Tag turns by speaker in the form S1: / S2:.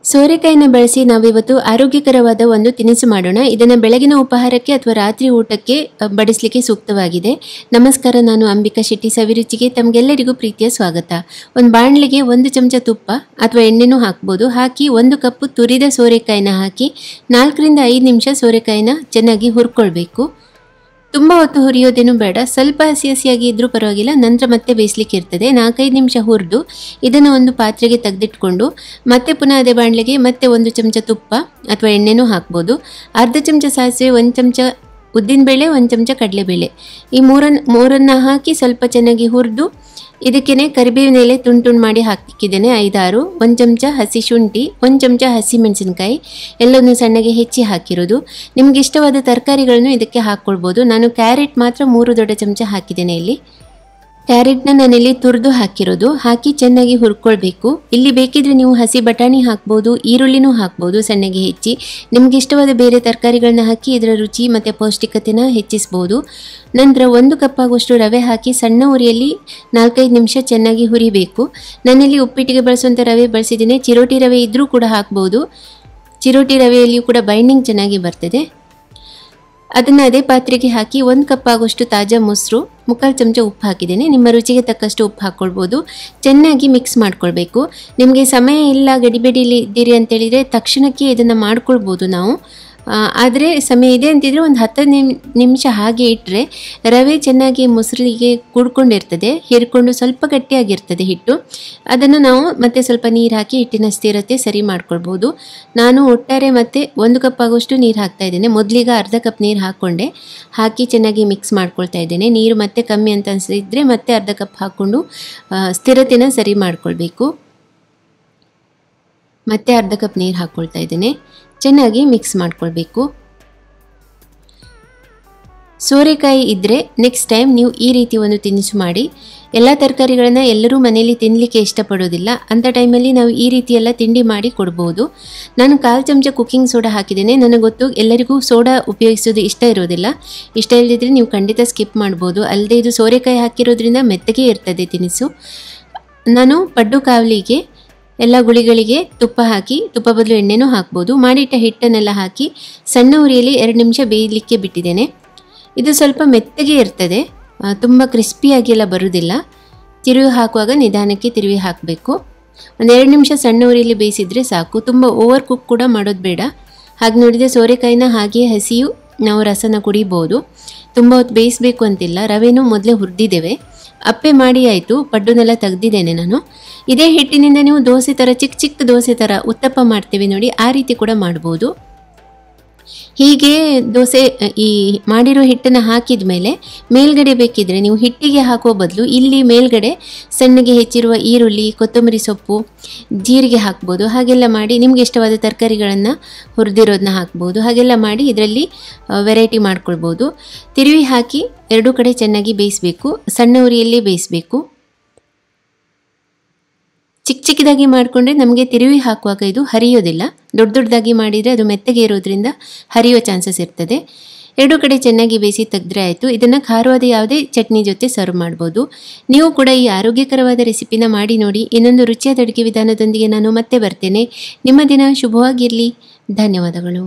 S1: ಸೋರೆಕಾಯಿನ ಬಳಸಿ ನಾವಿವತ್ತು ಆರೋಗ್ಯಕರವಾದ ಒಂದು ತಿನಿಸು ಮಾಡೋಣ. ಇದನ್ನು ಬೆಳಗಿನ ಉಪಹಾರಕ್ಕೆ ಅಥವಾ ರಾತ್ರಿ ಊಟಕ್ಕೆ ಬಡಿಸಲಿಕ್ಕೆ ಸೂಕ್ತವಾಗಿದೆ. ನಮಸ್ಕಾರ, ನಾನು ಅಂಬಿಕಾ ಶೆಟ್ಟೀಸ್ ಅಭಿರುಚಿಗೆ ತಮಗೆಲ್ಲರಿಗೂ ಪ್ರೀತಿಯ ಸ್ವಾಗತ. ಒಂದು ಬಾಣಲೆಗೆ 1 ಚಮಚ ತುಪ್ಪ ಅಥವಾ ಎಣ್ಣೆನೂ ಹಾಕ್ಬೋದು. ಹಾಕಿ 1 ಕಪ್ ತುರಿದ ಸೋರೆಕಾಯಿನ ಹಾಕಿ 4 ರಿಂದ 5 ನಿಮಿಷ ಸೋರೆಕಾಯಿನ ಚೆನ್ನಾಗಿ ಹುರ್ಕೊಳ್ಬೇಕು. ತುಂಬ ಹೊತ್ತು ಹುರಿಯೋದೇನು ಬೇಡ, ಸ್ವಲ್ಪ ಹಸಿ ಹಸಿಯಾಗಿ ಇದ್ರೂ ಪರವಾಗಿಲ್ಲ, ನಂತರ ಮತ್ತೆ ಬೇಯಿಸ್ಲಿಕ್ಕೆ ಇರ್ತದೆ. 4-5 ನಿಮಿಷ ಹುರಿದು ಇದನ್ನು ಒಂದು ಪಾತ್ರೆಗೆ ತೆಗೆದಿಟ್ಕೊಂಡು ಮತ್ತೆ ಪುನಃ ಅದೇ ಬಾಣಲೆಗೆ ಮತ್ತೆ 1 ಚಮಚ ತುಪ್ಪ ಅಥವಾ ಎಣ್ಣೆನೂ ಹಾಕ್ಬೋದು. ಅರ್ಧ ಚಮಚ ಸಾಸಿವೆ, 1 ಚಮಚ ಉದ್ದಿನಬೇಳೆ, 1 ಚಮಚ ಕಡಲೆಬೇಳೆ, ಈ ಮೂರನ್ನು ಹಾಕಿ ಸ್ವಲ್ಪ ಚೆನ್ನಾಗಿ ಹುರಿದು ಇದಕ್ಕೇನೆ ಕರಿಬೇವಿನ ಎಲೆ ತುಂಡು ಮಾಡಿ ಹಾಕಿದ್ದೇನೆ 5-6, 1 ಚಮಚ ಹಸಿ ಶುಂಠಿ, 1 ಚಮಚ ಹಸಿ ಮೆಣಸಿನಕಾಯಿ ಎಲ್ಲವನ್ನು ಸಣ್ಣಗೆ ಹೆಚ್ಚಿ ಹಾಕಿರೋದು. ನಿಮ್ಗೆ ಇಷ್ಟವಾದ ತರಕಾರಿಗಳನ್ನು ಇದಕ್ಕೆ ಹಾಕ್ಕೊಳ್ಬೋದು. ನಾನು ಕ್ಯಾರೆಟ್ ಮಾತ್ರ 3 ದೊಡ್ಡ ಚಮಚ ಹಾಕಿದ್ದೇನೆ. ಇಲ್ಲಿ ಕ್ಯಾರೆಟ್ನ ನಾನಿಲ್ಲಿ ತುರಿದು ಹಾಕಿರೋದು. ಹಾಕಿ ಚೆನ್ನಾಗಿ ಹುರ್ಕೊಳ್ಬೇಕು. ಇಲ್ಲಿ ಬೇಕಿದ್ರೆ ನೀವು ಹಸಿ ಬಟಾಣಿ ಹಾಕ್ಬೋದು, ಈರುಳ್ಳಿನೂ ಹಾಕ್ಬೋದು ಸಣ್ಣಗೆ ಹೆಚ್ಚಿ. ನಿಮ್ಗೆ ಇಷ್ಟವಾದ ಬೇರೆ ತರಕಾರಿಗಳನ್ನ ಹಾಕಿ ಇದರ ರುಚಿ ಮತ್ತು ಪೌಷ್ಟಿಕತೆನ ಹೆಚ್ಚಿಸ್ಬೋದು. ನಂತರ 1 ಕಪ್ ಆಗುವಷ್ಟು ರವೆ ಹಾಕಿ ಸಣ್ಣ ಉರಿಯಲ್ಲಿ 4-5 ನಿಮಿಷ ಚೆನ್ನಾಗಿ ಹುರಿಬೇಕು. ನಾನಿಲ್ಲಿ ಉಪ್ಪಿಟ್ಟಿಗೆ ಬಳಸುವಂಥ ರವೆ ಬಳಸಿದ್ದೀನಿ. ಚಿರೋಟಿ ರವೆ ಇದ್ರೂ ಕೂಡ ಹಾಕ್ಬೋದು. ಚಿರೋಟಿ ರವೆಯಲ್ಲಿಯೂ ಕೂಡ ಬೈಂಡಿಂಗ್ ಚೆನ್ನಾಗಿ ಬರ್ತದೆ. ಅದನ್ನು ಅದೇ ಪಾತ್ರೆಗೆ ಹಾಕಿ 1 ಕಪ್ ಆಗುವಷ್ಟು ತಾಜಾ ಮೊಸರು, 3/4 ಚಮಚ ಉಪ್ಪು ಹಾಕಿದ್ದೇನೆ. ನಿಮ್ಮ ರುಚಿಗೆ ತಕ್ಕಷ್ಟು ಉಪ್ಪು ಹಾಕ್ಕೊಳ್ಬೋದು. ಚೆನ್ನಾಗಿ ಮಿಕ್ಸ್ ಮಾಡ್ಕೊಳ್ಬೇಕು. ನಿಮಗೆ ಸಮಯ ಇಲ್ಲ, ಗಡಿಬಿಡಿಲಿ ಇದ್ದೀರಿ ಅಂತೇಳಿದರೆ ತಕ್ಷಣಕ್ಕೆ ಇದನ್ನು ಮಾಡ್ಕೊಳ್ಬೋದು ನಾವು. ಆದರೆ ಸಮಯ ಇದೆ ಅಂತಿದ್ರೆ ಒಂದು 10 ನಿಮಿಷ ಹಾಗೆ ಇಟ್ಟರೆ ರವೆ ಚೆನ್ನಾಗಿ ಮೊಸರಿಗೆ ಕೂಡ್ಕೊಂಡಿರ್ತದೆ, ಹೀರ್ಕೊಂಡು ಸ್ವಲ್ಪ ಗಟ್ಟಿಯಾಗಿರ್ತದೆ ಹಿಟ್ಟು. ಅದನ್ನು ನಾವು ಮತ್ತೆ ಸ್ವಲ್ಪ ನೀರು ಹಾಕಿ ಹಿಟ್ಟಿನ ಸ್ಥಿರತೆ ಸರಿ ಮಾಡ್ಕೊಳ್ಬೋದು. ನಾನು ಒಟ್ಟಾರೆ ಮತ್ತೆ 1 ಕಪ್ ಆಗುವಷ್ಟು ನೀರು ಹಾಕ್ತಾ ಇದ್ದೇನೆ. ಮೊದಲಿಗೆ ಅರ್ಧ ಕಪ್ ನೀರು ಹಾಕ್ಕೊಂಡೆ, ಹಾಕಿ ಚೆನ್ನಾಗಿ ಮಿಕ್ಸ್ ಮಾಡ್ಕೊಳ್ತಾ ಇದ್ದೇನೆ. ನೀರು ಮತ್ತೆ ಕಮ್ಮಿ ಅಂತ ಅನಿಸಿದ್ರೆ ಮತ್ತೆ ಅರ್ಧ ಕಪ್ ಹಾಕ್ಕೊಂಡು ಸ್ಥಿರತೆನ ಸರಿ ಮಾಡ್ಕೊಳ್ಬೇಕು. ಮತ್ತೆ ಅರ್ಧ ಕಪ್ ನೀರು ಹಾಕ್ಕೊಳ್ತಾ ಇದ್ದೇನೆ. ಚೆನ್ನಾಗಿ ಮಿಕ್ಸ್ ಮಾಡ್ಕೊಳ್ಬೇಕು. ಸೋರೆಕಾಯಿ ಇದ್ದರೆ ನೆಕ್ಸ್ಟ್ ಟೈಮ್ ನೀವು ಈ ರೀತಿ ಒಂದು ತಿನಿಸು ಮಾಡಿ. ಎಲ್ಲ ತರಕಾರಿಗಳನ್ನ ಎಲ್ಲರೂ ಮನೆಯಲ್ಲಿ ತಿನ್ನಲಿಕ್ಕೆ ಇಷ್ಟಪಡೋದಿಲ್ಲ. ಅಂಥ ಟೈಮಲ್ಲಿ ನಾವು ಈ ರೀತಿ ಎಲ್ಲ ತಿಂಡಿ ಮಾಡಿ ಕೊಡ್ಬೋದು. ನಾನು 1/4 ಚಮಚ ಕುಕ್ಕಿಂಗ್ ಸೋಡಾ ಹಾಕಿದ್ದೇನೆ. ನನಗೆ ಗೊತ್ತು ಎಲ್ಲರಿಗೂ ಸೋಡಾ ಉಪಯೋಗಿಸೋದು ಇಷ್ಟ ಇರೋದಿಲ್ಲ. ಇಷ್ಟ ಇಲ್ಲದಿದ್ದರೆ ನೀವು ಖಂಡಿತ ಸ್ಕಿಪ್ ಮಾಡ್ಬೋದು. ಅಲ್ಲದೆ ಇದು ಸೋರೆಕಾಯಿ ಹಾಕಿರೋದ್ರಿಂದ ಮೆತ್ತಗೆ ಇರ್ತದೆ ತಿನಿಸು. ನಾನು ಪಡ್ಡು ಕಾವಲಿಗೆ ಎಲ್ಲ ಗುಳಿಗಳಿಗೆ ತುಪ್ಪ ಹಾಕಿ, ತುಪ್ಪ ಬದಲು ಎಣ್ಣೆನೂ ಹಾಕ್ಬೋದು, ಮಾಡಿಟ್ಟ ಹಿಟ್ಟನ್ನೆಲ್ಲ ಹಾಕಿ ಸಣ್ಣ ಉರಿಯಲ್ಲಿ 2 ನಿಮಿಷ ಬೇಯಲಿಕ್ಕೆ ಬಿಟ್ಟಿದ್ದೇನೆ. ಇದು ಸ್ವಲ್ಪ ಮೆತ್ತಗೆ ಇರ್ತದೆ, ತುಂಬ ಕ್ರಿಸ್ಪಿಯಾಗಿ ಎಲ್ಲ ಬರುವುದಿಲ್ಲ. ತಿರುವಿ ಹಾಕುವಾಗ ನಿಧಾನಕ್ಕೆ ತಿರುವಿ ಹಾಕಬೇಕು. 1-2 ನಿಮಿಷ ಸಣ್ಣ ಉರಿಯಲ್ಲಿ ಬೇಯಿಸಿದರೆ ಸಾಕು. ತುಂಬ ಓವರ್ ಕುಕ್ ಕೂಡ ಮಾಡೋದು ಬೇಡ. ಹಾಗೆ ನೋಡಿದರೆ ಸೋರೆಕಾಯಿನ ಹಾಗೆಯೇ ಹಸಿಯು ನಾವು ರಸನ ಕುಡಿಬೋದು. ತುಂಬ ಹೊತ್ತು ಬೇಯಿಸಬೇಕು ಅಂತಿಲ್ಲ. ರವೆನೂ ಮೊದಲೇ ಹುರಿದಿದ್ದೇವೆ. ಅಪ್ಪೆ ಮಾಡಿ ಆಯಿತು, ಪಡ್ಡುನೆಲ್ಲ ತೆಗೆದಿದ್ದೇನೆ ನಾನು. ಇದೇ ಹಿಟ್ಟಿನಿಂದ ನೀವು ದೋಸೆ ಥರ ಚಿಕ್ಕ ದೋಸೆ ಥರ ಉತ್ತಪ್ಪ ಮಾಡ್ತೀವಿ ನೋಡಿ, ಆ ರೀತಿ ಕೂಡ ಮಾಡ್ಬೋದು. ಹೀಗೆ ದೋಸೆ ಈ ಮಾಡಿರೋ ಹಿಟ್ಟನ್ನು ಹಾಕಿದ ಮೇಲೆ ಮೇಲ್ಗಡೆ ಬೇಕಿದ್ರೆ ನೀವು ಹಿಟ್ಟಿಗೆ ಹಾಕೋ ಬದಲು ಇಲ್ಲಿ ಮೇಲ್ಗಡೆ ಸಣ್ಣಗೆ ಹೆಚ್ಚಿರುವ ಈರುಳ್ಳಿ, ಕೊತ್ತಂಬರಿ ಸೊಪ್ಪು, ಜೀರಿಗೆ ಹಾಕ್ಬೋದು. ಹಾಗೆಲ್ಲ ಮಾಡಿ ನಿಮ್ಗೆ ಇಷ್ಟವಾದ ತರಕಾರಿಗಳನ್ನು ಹುರಿದಿರೋದನ್ನ ಹಾಕ್ಬೋದು. ಹಾಗೆಲ್ಲ ಮಾಡಿ ಇದರಲ್ಲಿ ವೆರೈಟಿ ಮಾಡ್ಕೊಳ್ಬೋದು. ತಿರುವಿ ಹಾಕಿ 2 ಕಡೆ ಚೆನ್ನಾಗಿ ಬೇಯಿಸಬೇಕು. ಸಣ್ಣ ಉರಿಯಲ್ಲಿ ಬೇಯಿಸಬೇಕು. ಚಿಕ್ಕದಾಗಿ ಮಾಡಿಕೊಂಡ್ರೆ ನಮಗೆ ತಿರುವಿ ಹಾಕುವಾಗ ಇದು ಹರಿಯೋದಿಲ್ಲ. ದೊಡ್ಡದಾಗಿ ಮಾಡಿದರೆ ಅದು ಮೆತ್ತಗೆ ಇರೋದ್ರಿಂದ ಹರಿಯೋ ಚಾನ್ಸಸ್ ಇರ್ತದೆ. 2 ಕಡೆ ಚೆನ್ನಾಗಿ ಬೇಯಿಸಿ ತೆಗೆದ್ರೆ ಆಯಿತು. ಇದನ್ನು ಖಾರವಾದ ಯಾವುದೇ ಚಟ್ನಿ ಜೊತೆ ಸರ್ವ್ ಮಾಡ್ಬೋದು. ನೀವು ಕೂಡ ಈ ಆರೋಗ್ಯಕರವಾದ ರೆಸಿಪಿನ ಮಾಡಿ ನೋಡಿ. ಇನ್ನೊಂದು ರುಚಿಯಾದ ಅಡುಗೆ ವಿಧಾನದೊಂದಿಗೆ ನಾನು ಮತ್ತೆ ಬರ್ತೇನೆ. ನಿಮ್ಮ ದಿನ ಶುಭವಾಗಿರಲಿ. ಧನ್ಯವಾದಗಳು.